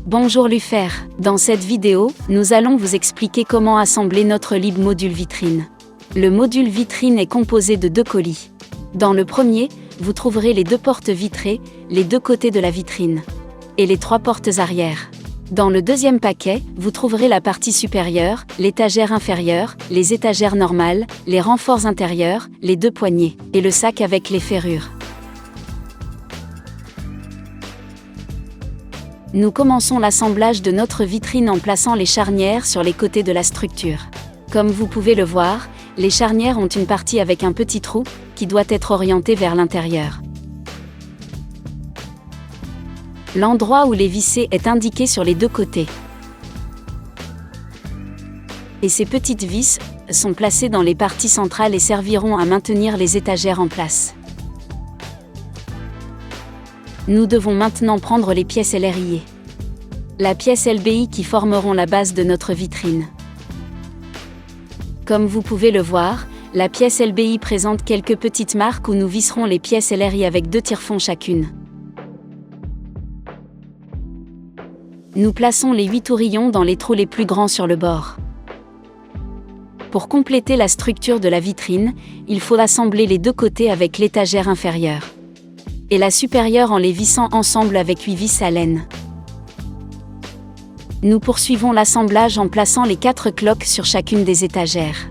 Bonjour Lufer, dans cette vidéo, nous allons vous expliquer comment assembler notre LIB module vitrine. Le module vitrine est composé de deux colis. Dans le premier, vous trouverez les deux portes vitrées, les deux côtés de la vitrine, et les trois portes arrière. Dans le deuxième paquet, vous trouverez la partie supérieure, l'étagère inférieure, les étagères normales, les renforts intérieurs, les deux poignées, et le sac avec les ferrures. Nous commençons l'assemblage de notre vitrine en plaçant les charnières sur les côtés de la structure. Comme vous pouvez le voir, les charnières ont une partie avec un petit trou, qui doit être orienté vers l'intérieur. L'endroit où les visser est indiqué sur les deux côtés. Et ces petites vis sont placées dans les parties centrales et serviront à maintenir les étagères en place. Nous devons maintenant prendre les pièces LRIE. La pièce LBI qui formeront la base de notre vitrine. Comme vous pouvez le voir, la pièce LBI présente quelques petites marques où nous visserons les pièces LRI avec deux tire-fonds chacune. Nous plaçons les 8 tourillons dans les trous les plus grands sur le bord. Pour compléter la structure de la vitrine, il faut assembler les deux côtés avec l'étagère inférieure et la supérieure en les vissant ensemble avec 8 vis à laine. Nous poursuivons l'assemblage en plaçant les 4 cloques sur chacune des étagères.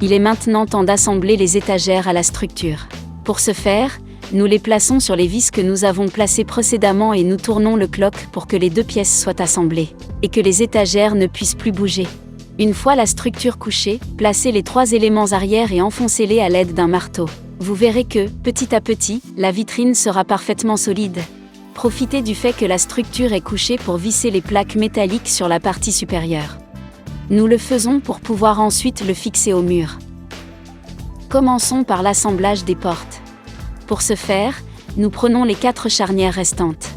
Il est maintenant temps d'assembler les étagères à la structure. Pour ce faire, nous les plaçons sur les vis que nous avons placées précédemment et nous tournons le cloque pour que les deux pièces soient assemblées, et que les étagères ne puissent plus bouger. Une fois la structure couchée, placez les 3 éléments arrière et enfoncez-les à l'aide d'un marteau. Vous verrez que, petit à petit, la vitrine sera parfaitement solide. Profitez du fait que la structure est couchée pour visser les plaques métalliques sur la partie supérieure. Nous le faisons pour pouvoir ensuite le fixer au mur. Commençons par l'assemblage des portes. Pour ce faire, nous prenons les 4 charnières restantes.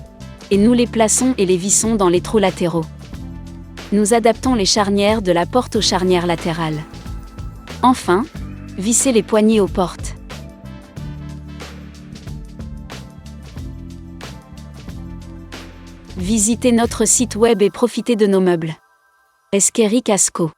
Et nous les plaçons et les vissons dans les trous latéraux. Nous adaptons les charnières de la porte aux charnières latérales. Enfin, vissez les poignées aux portes. Visitez notre site web et profitez de nos meubles. Esqueri Casco.